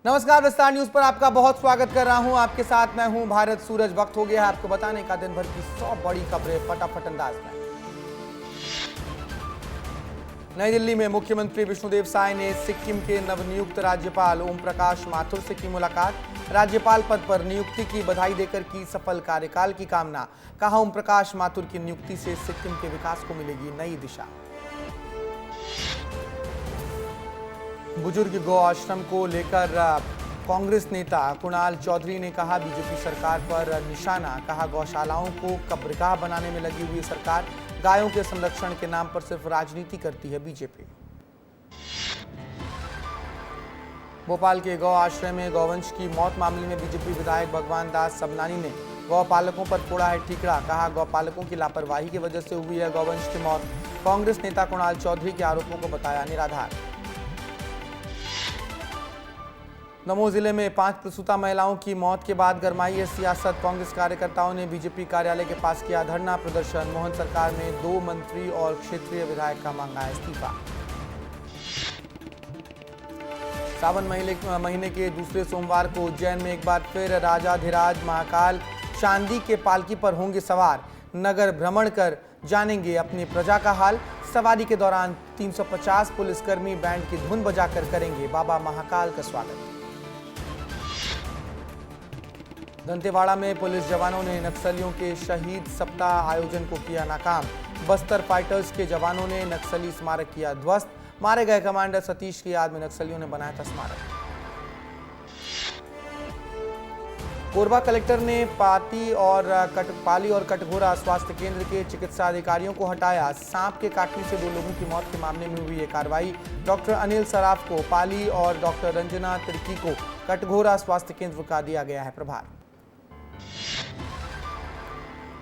नमस्कार, विस्तार न्यूज पर आपका बहुत स्वागत कर रहा हूं। आपके साथ मैं हूं भारत सूरज। वक्त हो गया है आपको बताने का दिन भर की 100 बड़ी खबरें फटाफट अंदाज में। नई दिल्ली में मुख्यमंत्री विष्णुदेव साय ने सिक्किम के नवनियुक्त राज्यपाल ओम प्रकाश माथुर से की मुलाकात। राज्यपाल पद पर नियुक्ति की बधाई देकर की सफल कार्यकाल की कामना। कहा, ओम प्रकाश माथुर की नियुक्ति से सिक्किम के विकास को मिलेगी नई दिशा। बुजुर्ग गौ आश्रम को लेकर कांग्रेस नेता कुणाल चौधरी ने कहा, बीजेपी सरकार पर निशाना। कहा, गौशालाओं को कब्रगाह बनाने में लगी हुई सरकार, गायों के संरक्षण के नाम पर सिर्फ राजनीति करती है बीजेपी। भोपाल के गौ आश्रय में गौवंश की मौत मामले में बीजेपी विधायक भगवान दास सबनानी ने गौपालकों पर फोड़ा है ठीकरा। कहा, गौपालकों की लापरवाही की वजह से हुई है गौवंश की मौत। कांग्रेस नेता कुणाल चौधरी के आरोपों को बताया निराधार। दमोह जिले में 5 प्रसूता महिलाओं की मौत के बाद गरमाई है सियासत। कांग्रेस कार्यकर्ताओं ने बीजेपी कार्यालय के पास किया धरना प्रदर्शन। मोहन सरकार में 2 मंत्री और क्षेत्रीय विधायक का मांगा इस्तीफा। सावन महीने के दूसरे सोमवार को उज्जैन में एक बार फिर राजाधिराज महाकाल चांदी के पालकी पर होंगे सवार। नगर भ्रमण कर जानेंगे अपनी प्रजा का हाल। सवारी के दौरान 350 पुलिसकर्मी बैंड की धुन बजाकर करेंगे बाबा महाकाल का स्वागत। दंतेवाड़ा में पुलिस जवानों ने नक्सलियों के शहीद सप्ताह आयोजन को किया नाकाम। बस्तर फाइटर्स के जवानों ने नक्सली स्मारक किया ध्वस्त। मारे गए कमांडर सतीश की याद में नक्सलियों ने बनाया था स्मारक। कोरबा कलेक्टर ने पाली और कटघोरा स्वास्थ्य केंद्र के चिकित्सा अधिकारियों को हटाया। सांप के काटने से 2 लोगों की मौत के मामले में हुई ये कार्रवाई। डॉक्टर अनिल सराफ को पाली और डॉक्टर रंजना तिर्की को कटघोरा स्वास्थ्य केंद्र का दिया गया है प्रभार।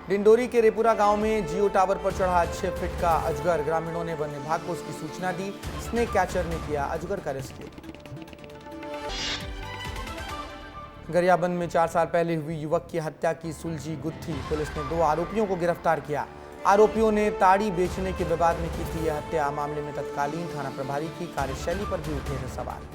डिंडोरी के रेपुरा गांव में जियो टावर पर चढ़ा 6 फीट का अजगर। ग्रामीणों ने वन विभाग को उसकी सूचना दी। स्नेक कैचर ने किया अजगर का रेस्क्यू। गरियाबंद में 4 साल पहले हुई युवक की हत्या की सुलझी गुत्थी। पुलिस ने 2 आरोपियों को गिरफ्तार किया। आरोपियों ने ताड़ी बेचने के विवाद में की थी यह हत्या। मामले में तत्कालीन थाना प्रभारी की कार्यशैली पर भी उठे थे सवाल।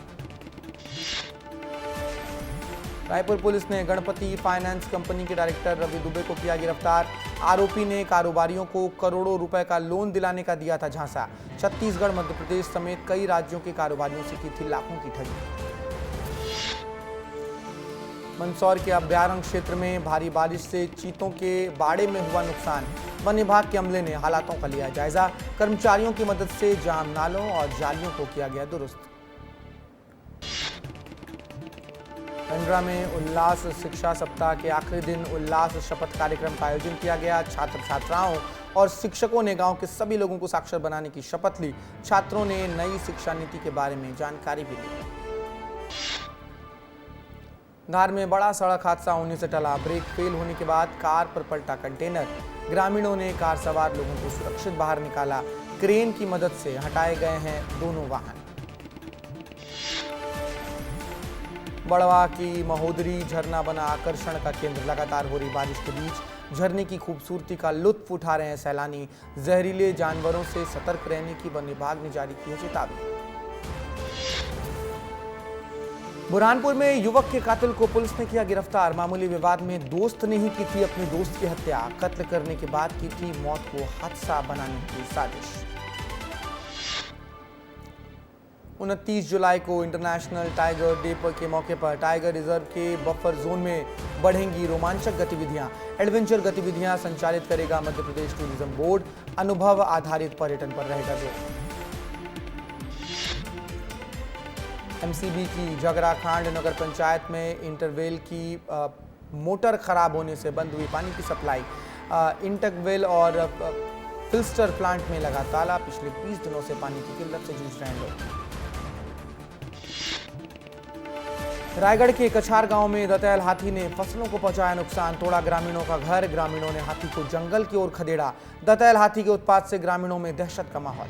रायपुर पुलिस ने गणपति फाइनेंस कंपनी के डायरेक्टर रवि दुबे को किया गिरफ्तार। आरोपी ने कारोबारियों को करोड़ों रुपए का लोन दिलाने का दिया था झांसा। छत्तीसगढ़, मध्य प्रदेश समेत कई राज्यों के कारोबारियों से की थी लाखों की ठगी। मंदसौर के अभ्यारण्य क्षेत्र में भारी बारिश से चीतों के बाड़े में हुआ नुकसान। वन विभाग के अमले ने हालातों का लिया जायजा। कर्मचारियों की मदद से जाम नालों और जालियों को किया गया दुरुस्त। खंडवा में उल्लास शिक्षा सप्ताह के आखिरी दिन उल्लास शपथ कार्यक्रम का आयोजन किया गया। छात्र छात्राओं और शिक्षकों ने गांव के सभी लोगों को साक्षर बनाने की शपथ ली। छात्रों ने नई शिक्षा नीति के बारे में जानकारी भी ली। धार में बड़ा सड़क हादसा होने से टला। ब्रेक फेल होने के बाद कार पर पलटा कंटेनर। ग्रामीणों ने कार सवार लोगों को सुरक्षित बाहर निकाला। क्रेन की मदद से हटाए गए हैं दोनों वाहन। बड़वा की महोदरी झरना बना आकर्षण का केंद्र। लगातार हो रही बारिश के बीच झरने की खूबसूरती का लुत्फ उठा रहे हैं सैलानी। जहरीले जानवरों से सतर्क रहने की वन विभाग ने जारी की है चेतावनी। बुरहानपुर में युवक के कातिल को पुलिस ने किया गिरफ्तार। मामूली विवाद में दोस्त ने ही की थी अपने दोस्त की हत्या। कत्ल करने के बाद की थी मौत को हादसा बनाने की साजिश। 29 जुलाई को इंटरनेशनल टाइगर डे के मौके पर टाइगर रिजर्व के बफर जोन में बढ़ेंगी रोमांचक गतिविधियां। एडवेंचर गतिविधियां संचालित करेगा मध्य प्रदेश टूरिज्म बोर्ड। अनुभव आधारित पर्यटन पर रहेगा जोर। एमसीबी की जगराखांड नगर पंचायत में इंटरवेल की मोटर खराब होने से बंद हुई पानी की सप्लाई। इंटरवेल और फिल्टर प्लांट में लगा ताला। पिछले 20 दिनों से पानी की किल्लत से जूझ रहे हैं लोग। रायगढ़ के कछार गांव में दंतैल हाथी ने फसलों को पहुंचाया नुकसान। तोड़ा ग्रामीणों का घर। ग्रामीणों ने हाथी को जंगल की ओर खदेड़ा। दंतैल हाथी के उत्पात से ग्रामीणों में दहशत का माहौल।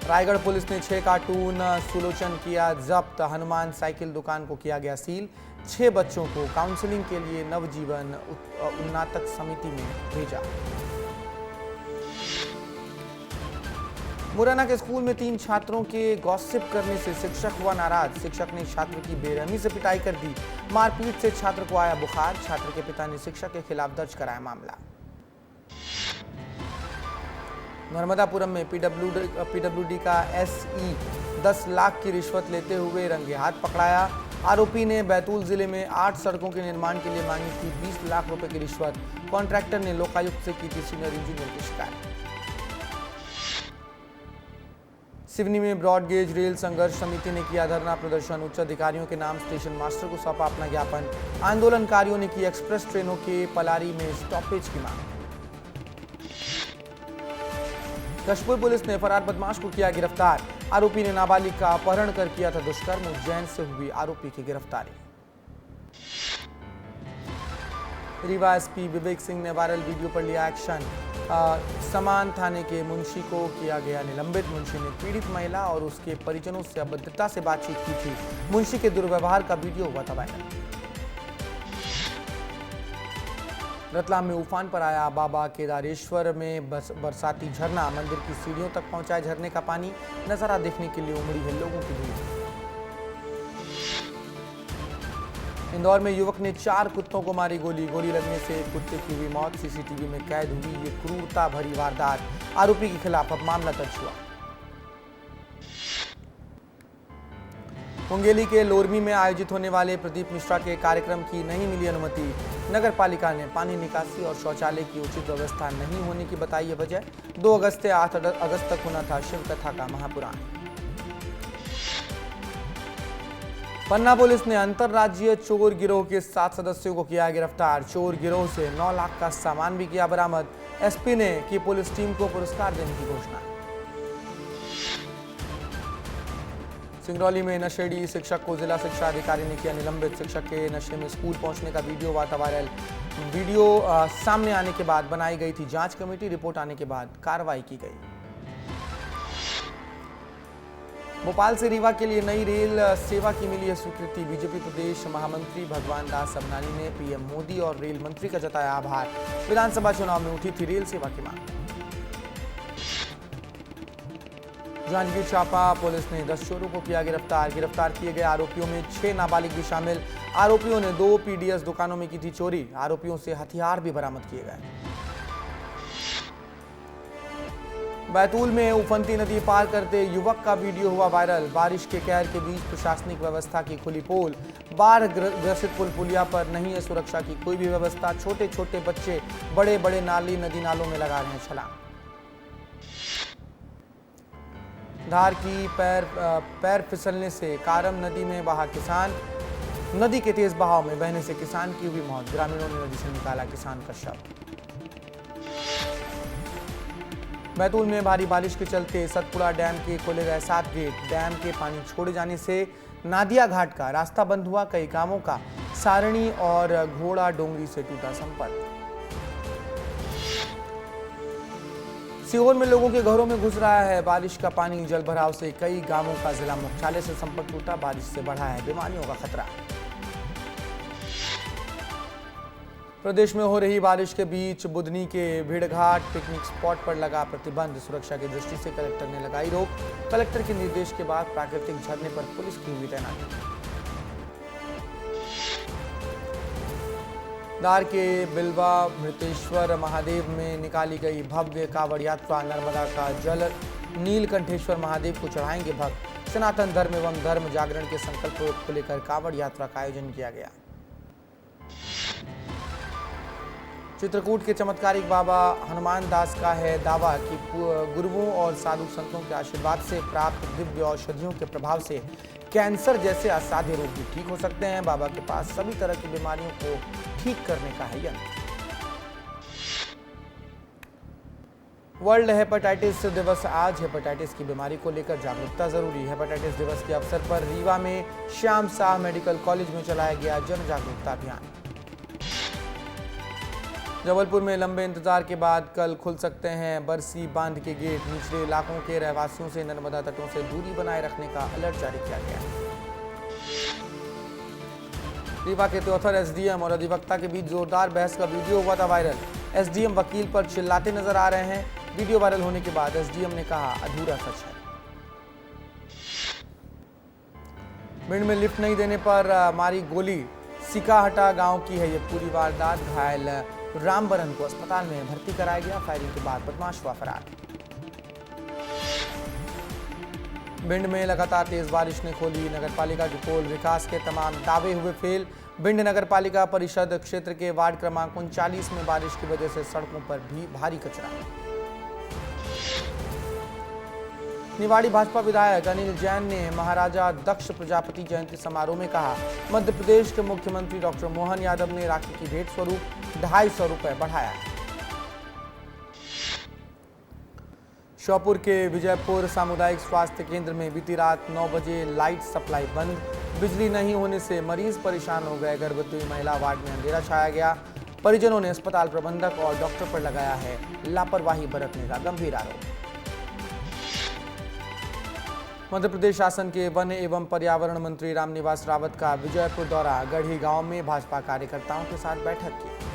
रायगढ़ पुलिस ने 6 कार्टून सुलोचन किया जब्त। हनुमान साइकिल दुकान को किया गया सील। 6 बच्चों को काउंसलिंग के लिए नवजीवन उन्नातक समिति में भेजा। मुरैना के स्कूल में 3 छात्रों के गॉसिप करने से शिक्षक हुआ नाराज। शिक्षक ने छात्र की बेरहमी से पिटाई कर दी। मारपीट से छात्र को आया बुखार। छात्र के पिता ने शिक्षक के खिलाफ दर्ज कराया मामला। नर्मदापुरम में पीडब्ल्यूडी का एसई 10 लाख की रिश्वत लेते हुए रंगे हाथ पकड़ाया। आरोपी ने बैतूल जिले में 8 सड़कों के निर्माण के लिए मांगी थी 20 लाख रुपए की रिश्वत। कॉन्ट्रैक्टर ने लोकायुक्त से की थी सीनियर इंजीनियर की शिकायत। सिवनी में ब्रॉडगेज रेल संघर्ष समिति ने किया धरना प्रदर्शन। उच्च अधिकारियों के नाम स्टेशन मास्टर को सौंपा अपना ज्ञापन। आंदोलनकारियों ने की एक्सप्रेस ट्रेनों के पलारी में स्टॉपेज की मांग। कशपुर पुलिस ने फरार बदमाश को किया गिरफ्तार। आरोपी ने नाबालिग का अपहरण कर किया था दुष्कर्म। उज्जैन से हुई आरोपी की गिरफ्तारी। रीवा एसपी विवेक सिंह ने वायरल वीडियो पर लिया एक्शन। समान थाने के मुंशी को किया गया निलंबित। मुंशी ने पीड़ित महिला और उसके परिजनों से अभद्रता से बातचीत की थी। मुंशी के दुर्व्यवहार का वीडियो हुआ था वायरल। रतलाम में उफान पर आया बाबा केदारेश्वर में बरसाती झरना। मंदिर की सीढ़ियों तक पहुंचा झरने का पानी। नजारा देखने के लिए उमड़ी है लोगों की भीड़। इंदौर में युवक ने 4 कुत्तों को मारी गोली। गोली लगने से एक कुत्ते की हुई मौत। सीसीटीवी में कैद हुई ये क्रूरता भरी वारदात। आरोपी के खिलाफ अब मामला दर्ज हुआ। मुंगेली के लोरमी में आयोजित होने वाले प्रदीप मिश्रा के कार्यक्रम की नहीं मिली अनुमति। नगर पालिका ने पानी निकासी और शौचालय की उचित व्यवस्था नहीं होने की बताई है वजह। 2 अगस्त से 8 अगस्त तक होना था शिव कथा का महापुराण। पन्ना पुलिस ने अंतरराज्यीय चोर गिरोह के 7 सदस्यों को किया गिरफ्तार। चोर गिरोह से 9 लाख का सामान भी किया बरामद। एसपी ने की पुलिस टीम को पुरस्कार देने की घोषणा। सिंगरौली में नशेड़ी शिक्षक को जिला शिक्षा अधिकारी ने किया निलंबित। शिक्षक के नशे में स्कूल पहुंचने का वीडियो हुआ था वायरल। वीडियो सामने आने के बाद बनाई गई थी जांच कमेटी। रिपोर्ट आने के बाद कार्रवाई की गई। भोपाल से रीवा के लिए नई रेल सेवा की मिली है स्वीकृति। बीजेपी प्रदेश महामंत्री भगवान दास सबनानी ने पीएम मोदी और रेल मंत्री का जताया आभार। विधानसभा चुनाव में उठी थी रेल सेवा की मांग। जांजगीर चांपा पुलिस ने 10 चोरों को किया गिरफ्तार। गिरफ्तार किए गए आरोपियों में 6 नाबालिग भी शामिल। आरोपियों ने 2 पीडीएस दुकानों में की थी चोरी। आरोपियों से हथियार भी बरामद किए गए। बैतूल में उफनती नदी पार करते युवक का वीडियो हुआ वायरल। बारिश के कहर के बीच प्रशासनिक व्यवस्था की खुली पोल। बाढ़ ग्रसित पुलिया पर नहीं है सुरक्षा की कोई भी व्यवस्था। छोटे छोटे बच्चे बड़े बड़े नाली नदी नालों में लगा रहे हैं छलांग। धार की पैर फिसलने से कारम नदी में बहा किसान। नदी के तेज बहाव में बहने से किसान की हुई मौत। ग्रामीणों ने नदी से निकाला किसान का शव। बैतूल में भारी बारिश के चलते सतपुड़ा डैम के खोले गए 7 गेट। डैम के पानी छोड़े जाने से नादिया घाट का रास्ता बंद हुआ। कई गांवों का सारणी और घोड़ा डोंगरी से टूटा संपर्क। सीहोर में लोगों के घरों में घुस रहा है बारिश का पानी। जल भराव से कई गांवों का जिला मुख्यालय से संपर्क टूटा। बारिश से बढ़ा है बीमारियों का खतरा। प्रदेश में हो रही बारिश के बीच बुधनी के भीड़घाट पिकनिक स्पॉट पर लगा प्रतिबंध। सुरक्षा की दृष्टि से कलेक्टर ने लगाई रोक। कलेक्टर के निर्देश के बाद प्राकृतिक झरने पर पुलिस की हुई तैनाती। धार के बिलवा मृतेश्वर महादेव में निकाली गई भव्य कावड़ यात्रा। नर्मदा का जल नीलकंठेश्वर महादेव को चढ़ाएंगे भक्त। सनातन धर्म एवं धर्म जागरण के संकल्प को लेकर कावड़ यात्रा का आयोजन किया गया। चित्रकूट के चमत्कारिक बाबा हनुमान दास का है दावा कि गुरुओं और साधु संतों के आशीर्वाद से प्राप्त दिव्य औषधियों के प्रभाव से कैंसर जैसे असाध्य रोग भी ठीक हो सकते हैं। बाबा के पास सभी तरह की बीमारियों को ठीक करने का है यंत्र। वर्ल्ड हेपेटाइटिस दिवस आज। हेपेटाइटिस की बीमारी को लेकर जागरूकता जरूरी। हेपेटाइटिस दिवस के अवसर पर रीवा में श्याम शाह मेडिकल कॉलेज में चलाया गया जन जागरूकता अभियान। जबलपुर में लंबे इंतजार के बाद कल खुल सकते हैं बरसी बांध के गेट। निचले इलाकों के रहवासियों से नर्मदा तटों से दूरी बनाए रखने का अलर्ट जारी किया गया है। रीवा के त्योथर एसडीएम और अधिवक्ता के बीच जोरदार बहस का वीडियो हुआ था वायरल। एसडीएम वकील पर चिल्लाते नजर आ रहे हैं। वीडियो वायरल होने के बाद एसडीएम ने कहा अधूरा सच है। भिंड में लिफ्ट नहीं देने पर मारी गोली, सिकाहटा गांव की है ये पूरी वारदात। घायल रामबरन को अस्पताल में भर्ती कराया गया। फायरिंग के बाद बदमाश हुआ फरार। भिंड में लगातार तेज बारिश ने खोली नगरपालिका की पोल। विकास के तमाम दावे हुए फेल। भिंड नगरपालिका परिषद क्षेत्र के वार्ड क्रमांक 39 में बारिश की वजह से सड़कों पर भी भारी कचरा। निवाड़ी भाजपा विधायक अनिल जैन ने महाराजा दक्ष प्रजापति जयंती समारोह में कहा, मध्य प्रदेश के मुख्यमंत्री डॉक्टर मोहन यादव ने राखी की भेंट स्वरूप 250 रुपए बढ़ाया। श्योपुर के विजयपुर सामुदायिक स्वास्थ्य केंद्र में बीती रात 9 बजे लाइट सप्लाई बंद। बिजली नहीं होने से मरीज परेशान हो गए। गर्भवती महिला वार्ड में अंधेरा छाया गया। परिजनों ने अस्पताल प्रबंधक और डॉक्टर पर लगाया है लापरवाही बरतने का गंभीर आरोप। मध्य प्रदेश शासन के वन एवं पर्यावरण मंत्री रामनिवास रावत का विजयपुर दौरा। गढ़ी गांव में भाजपा कार्यकर्ताओं के साथ बैठक की।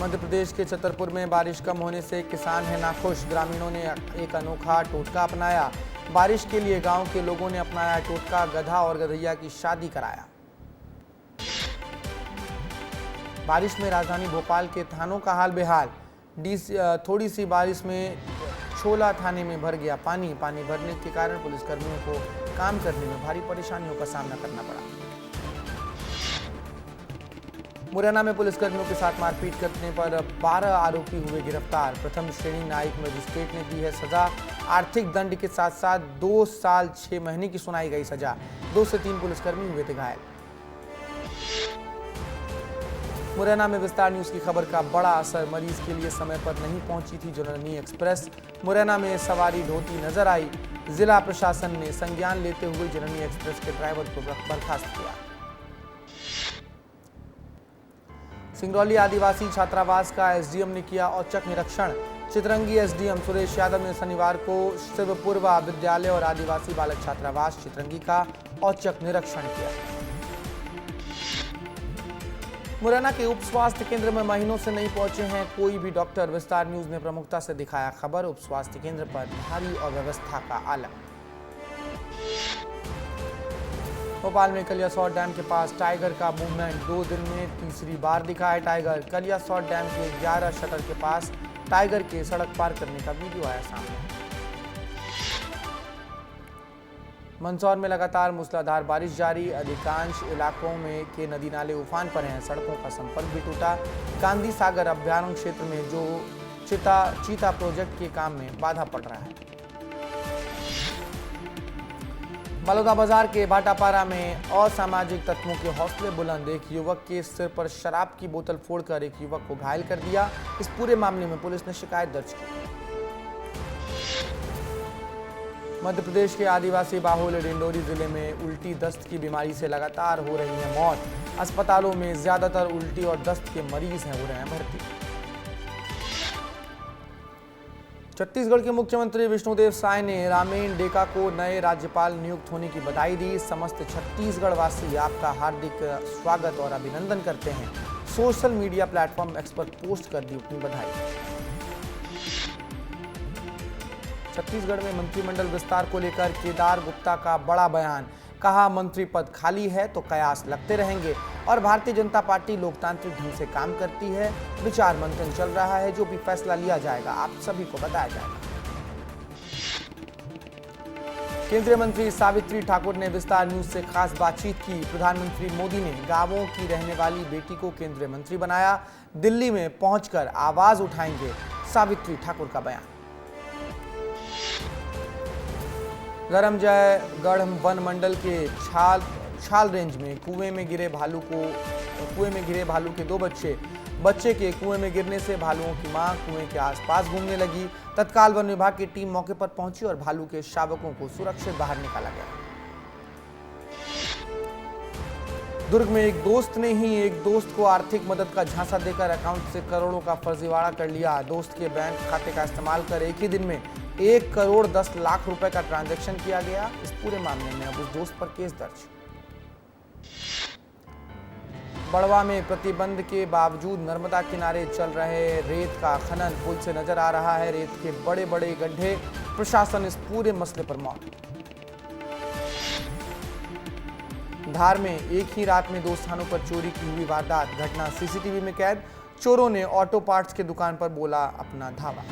मध्य प्रदेश के छतरपुर में बारिश कम होने से किसान हैं नाखुश। ग्रामीणों ने एक अनोखा टोटका अपनाया। बारिश के लिए गांव के लोगों ने अपनाया टोटका। गधा और गधैया की शादी कराया। बारिश में राजधानी भोपाल के थानों का हाल बेहाल। थोड़ी सी बारिश में छोला थाने में भर गया पानी। पानी भरने के कारण पुलिसकर्मियों को काम करने में भारी परेशानियों का सामना करना पड़ा। मुरैना में पुलिसकर्मियों के साथ मारपीट करने पर 12 आरोपी हुए गिरफ्तार। प्रथम श्रेणी न्यायिक मजिस्ट्रेट ने दी है सजा। आर्थिक दंड के साथ साथ 2 साल 6 महीने की सुनाई गई सजा। 2 से 3 पुलिसकर्मी हुए थे घायल। मुरैना में विस्तार न्यूज की खबर का बड़ा असर। मरीज के लिए समय पर नहीं पहुंची थी जननी एक्सप्रेस। मुरैना में सवारी ढोती नजर आई। जिला प्रशासन ने संज्ञान लेते हुए जननी एक्सप्रेस के ड्राइवर को बर्खास्त किया। सिंगरौली आदिवासी छात्रावास का एसडीएम ने किया औचक निरीक्षण। चितरंगी एसडीएम सुरेश यादव ने शनिवार को शिवपूर्वा विद्यालय और आदिवासी बालक छात्रावास चितरंगी का औचक निरीक्षण किया। मुरैना के उप स्वास्थ्य केंद्र में महीनों से नहीं पहुंचे हैं कोई भी डॉक्टर। विस्तार न्यूज ने प्रमुखता से दिखाया खबर। उप स्वास्थ्य केंद्र पर भारी अव्यवस्था का आलम। भोपाल में कलियासौर डैम के पास टाइगर का मूवमेंट 2 दिन में तीसरी बार दिखा है टाइगर। कलियासौर डैम के 11 शटर के पास टाइगर के सड़क पार करने का वीडियो आया सामने। मंदसौर में लगातार मूसलाधार बारिश जारी। अधिकांश इलाकों में के नदी नाले उफान पर हैं। सड़कों का संपर्क भी टूटा। गांधी सागर अभ्यारण्य क्षेत्र में जो चीता प्रोजेक्ट के काम में बाधा पड़ रहा है। बलौदा बाजार के भाटापारा में असामाजिक तत्वों के हौसले बुलंद। एक युवक के सिर पर शराब की बोतल फोड़कर एक युवक को घायल कर दिया। इस पूरे मामले में पुलिस ने शिकायत दर्ज की। मध्य प्रदेश के आदिवासी बाहुल्य डिंडोरी जिले में उल्टी दस्त की बीमारी से लगातार हो रही है मौत। अस्पतालों में ज्यादातर उल्टी और दस्त के मरीज हो रहे हैं भर्ती। छत्तीसगढ़ के मुख्यमंत्री विष्णुदेव साय ने रामेन डेका को नए राज्यपाल नियुक्त होने की बधाई दी। समस्त छत्तीसगढ़ वासी आपका हार्दिक स्वागत और अभिनंदन करते हैं। सोशल मीडिया प्लेटफॉर्म एक्स पर पोस्ट कर दी अपनी बधाई। छत्तीसगढ़ में मंत्रिमंडल विस्तार को लेकर केदार गुप्ता का बड़ा बयान। कहा मंत्री पद खाली है तो कयास लगते रहेंगे और भारतीय जनता पार्टी लोकतांत्रिक ढंग से काम करती है। विचार मंथन चल रहा है। जो भी फैसला लिया जाएगा आप सभी को बताया जाएगा। केंद्रीय मंत्री सावित्री ठाकुर ने विस्तार न्यूज से खास बातचीत की। प्रधानमंत्री मोदी ने गांवों की रहने वाली बेटी को केंद्रीय मंत्री बनाया। दिल्ली में पहुंचकर आवाज उठाएंगे, सावित्री ठाकुर का बयान। धर्मजयगढ़ वन मंडल के छाल रेंज में कुएं में गिरे भालू के 2 बच्चे के कुएं में गिरने से भालुओं की मां कुएं के आसपास घूमने लगी। तत्काल वन विभाग की टीम मौके पर पहुंची और भालू के शावकों को सुरक्षित बाहर निकाला गया। दुर्ग में एक दोस्त ने ही एक दोस्त को आर्थिक मदद का झांसा देकर अकाउंट से करोड़ों का फर्जीवाड़ा कर लिया। दोस्त के बैंक खाते का इस्तेमाल कर एक ही दिन में 1 करोड़ 10 लाख रुपए का ट्रांजैक्शन किया गया। इस पूरे मामले में अब उस दोस्त पर केस दर्ज। बड़वा में प्रतिबंध के बावजूद नर्मदा किनारे चल रहे रेत का खनन, पुल से नजर आ रहा है रेत के बड़े बड़े गड्ढे। प्रशासन इस पूरे मसले पर मौन। धार में एक ही रात में 2 स्थानों पर चोरी की हुई वारदात, घटना सीसीटीवी में कैद। चोरों ने ऑटो पार्ट्स की दुकान पर बोला अपना धावा।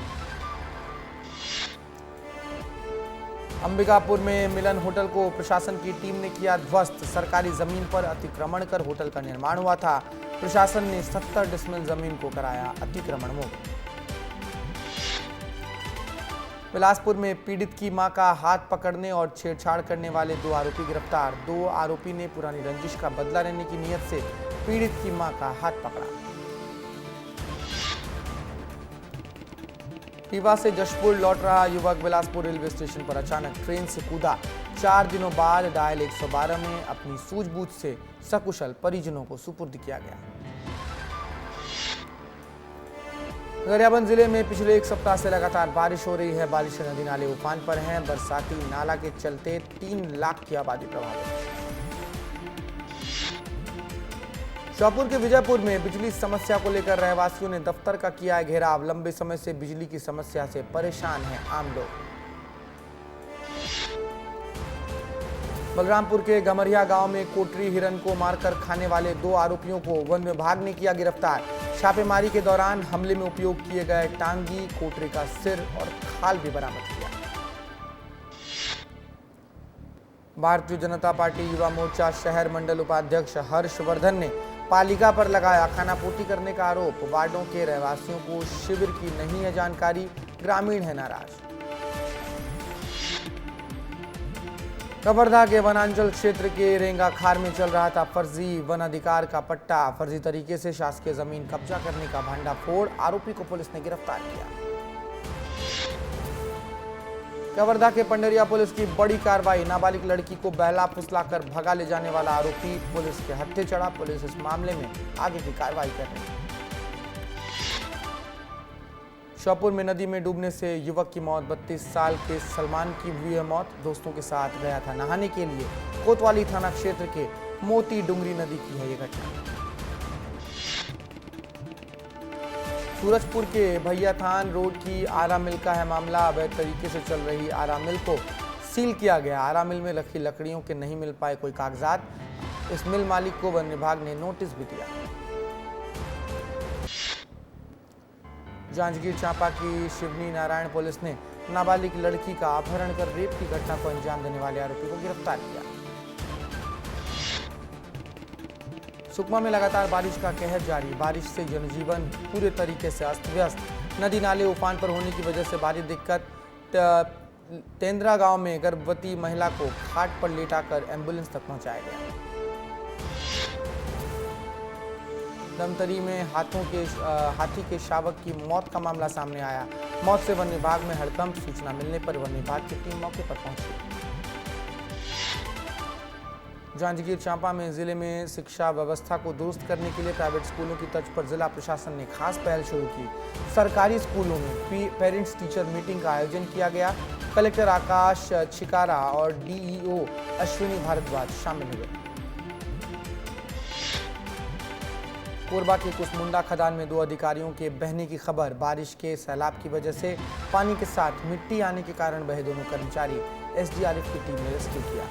अंबिकापुर में मिलन होटल को प्रशासन की टीम ने किया ध्वस्त। सरकारी जमीन पर अतिक्रमण कर होटल का निर्माण हुआ था। प्रशासन ने 70 डिसमिल जमीन को कराया अतिक्रमण मुक्त। बिलासपुर में पीड़ित की मां का हाथ पकड़ने और छेड़छाड़ करने वाले 2 आरोपी गिरफ्तार। 2 आरोपी ने पुरानी रंजिश का बदला लेने की नीयत से पीड़ित की मां का हाथ पकड़ा। रीवा से जशपुर लौट रहा युवक बिलासपुर रेलवे स्टेशन पर अचानक ट्रेन से कूदा। 4 दिनों बाद डायल 112 में अपनी सूझबूझ से सकुशल परिजनों को सुपुर्द किया गया। गरियाबंद जिले में पिछले 1 सप्ताह से लगातार बारिश हो रही है। बारिश से नदी नाले उफान पर हैं। बरसाती नाला के चलते 3 लाख की आबादी प्रभावित। श्योपुर के विजयपुर में बिजली समस्या को लेकर रहवासियों ने दफ्तर का किया है घेराव। लंबे समय से बिजली की समस्या से परेशान हैं आम लोग। बलरामपुर के गमरिया गांव में कोटरी हिरन को मारकर खाने वाले 2 आरोपियों को वन विभाग ने किया गिरफ्तार। छापेमारी के दौरान हमले में उपयोग किए गए टांगी, कोटरी का सिर और खाल भी बरामद किया। भारतीय जनता पार्टी युवा मोर्चा शहर मंडल उपाध्यक्ष हर्षवर्धन ने पालिका पर लगाया खानापूर्ति करने का आरोप। वार्डों के रहवासियों को शिविर की नहीं है जानकारी, ग्रामीण है नाराज। कवर्धा के वनांचल क्षेत्र के रेंगा खार में चल रहा था फर्जी वन अधिकार का पट्टा। फर्जी तरीके से शासकीय जमीन कब्जा करने का भांडाफोड़, आरोपी को पुलिस ने गिरफ्तार किया। कवर्धा के पंडरिया पुलिस की बड़ी कार्रवाई, नाबालिग लड़की को बहला फुसलाकर भगा ले जाने वाला आरोपी पुलिस के हत्थे चढ़ा। पुलिस इस मामले में आगे की कार्रवाई कर रही है। श्योपुर में नदी में डूबने से युवक की मौत। 32 साल के सलमान की हुई है मौत। दोस्तों के साथ गया था नहाने के लिए। कोतवाली थाना क्षेत्र के मोती डुंगरी नदी की है ये घटना। सूरजपुर के भैयाथान रोड की आरा मिल का है मामला। अवैध तरीके से चल रही आरा मिल को सील किया गया। आरा मिल में रखी लकड़ियों के नहीं मिल पाए कोई कागजात। इस मिल मालिक को वन विभाग ने नोटिस भी दिया। जांजगीर चांपा की शिवनी नारायण पुलिस ने नाबालिग लड़की का अपहरण कर रेप की घटना को अंजाम देने वाले आरोपी को गिरफ्तार किया। सुकमा में लगातार बारिश का कहर जारी। बारिश से जनजीवन पूरे तरीके से अस्त व्यस्त। नदी नाले उफान पर होने की वजह से भारी दिक्कत। तेंद्रा गांव में गर्भवती महिला को खाट पर लेटाकर एम्बुलेंस तक पहुंचाया गया। धमतरी में हाथी के शावक की मौत का मामला सामने आया। मौत से वन विभाग में हड़कंप। सूचना मिलने पर वन विभाग की टीम मौके पर पहुंची। जांजगीर चांपा में जिले में शिक्षा व्यवस्था को दुरुस्त करने के लिए प्राइवेट स्कूलों की तर्ज पर जिला प्रशासन ने खास पहल शुरू की। सरकारी स्कूलों में पेरेंट्स टीचर मीटिंग का आयोजन किया गया। कलेक्टर आकाश छिकारा और डीईओ अश्विनी भारद्वाज शामिल हुए। कोरबा के कुसमुंडा खदान में 2 अधिकारियों के बहने की खबर। बारिश के सैलाब की वजह से पानी के साथ मिट्टी आने के कारण बहे दोनों कर्मचारी। एसडीआरएफ की टीम ने रेस्क्यू किया।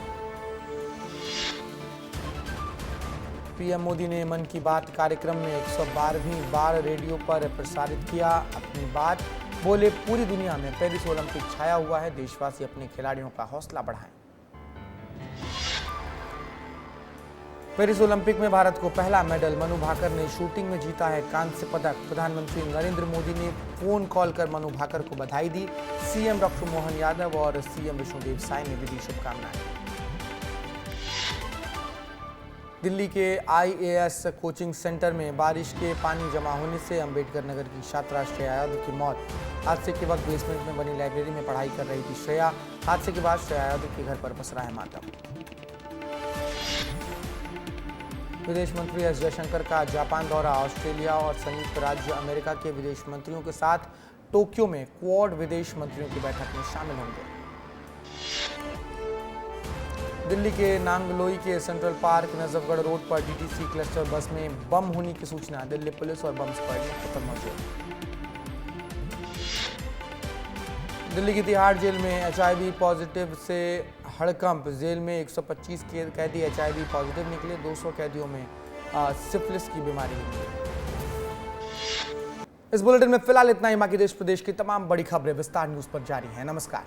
पीएम मोदी ने मन की बात कार्यक्रम में 112वीं बार रेडियो पर प्रसारित किया अपनी बात। बोले, पूरी दुनिया में पेरिस ओलंपिक छाया हुआ है। देशवासी अपने खिलाड़ियों का हौसला बढ़ाएं। पेरिस ओलंपिक में भारत को पहला मेडल। मनु भाकर ने शूटिंग में जीता है कांस्य पदक। प्रधानमंत्री नरेंद्र मोदी ने फोन कॉल कर मनु भाकर को बधाई दी। सीएम डॉक्टर मोहन यादव और सीएम विष्णुदेव साय ने भी दी शुभकामनाएं। दिल्ली के आईएएस कोचिंग सेंटर में बारिश के पानी जमा होने से अंबेडकर नगर की छात्रा श्रेया यादव की मौत। हादसे के वक्त बेसमेंट में बनी लाइब्रेरी में पढ़ाई कर रही थी श्रेया। हादसे के बाद श्रेया यादव के घर पर पसरा रहा है मातम। विदेश मंत्री एस जयशंकर का जापान दौरा। ऑस्ट्रेलिया और संयुक्त राज्य अमेरिका के विदेश मंत्रियों के साथ टोक्यो में क्वाड विदेश मंत्रियों की बैठक में शामिल होंगे। दिल्ली के नांगलोई के सेंट्रल पार्क नजफगढ़ रोड पर डीटीसी क्लस्टर बस में बम होने की सूचना। दिल्ली पुलिस और बम स्क्वाड में मौजूद। दिल्ली की तिहाड़ जेल में एचआईवी पॉजिटिव से हड़कंप। जेल में 125 कैदी एचआईवी पॉजिटिव निकले। 200 कैदियों में सिफिलिस की बीमारी निकली। इस बुलेटिन में फिलहाल इतना ही। बाकी देश प्रदेश की तमाम बड़ी खबरें विस्तार न्यूज पर जारी हैं। नमस्कार।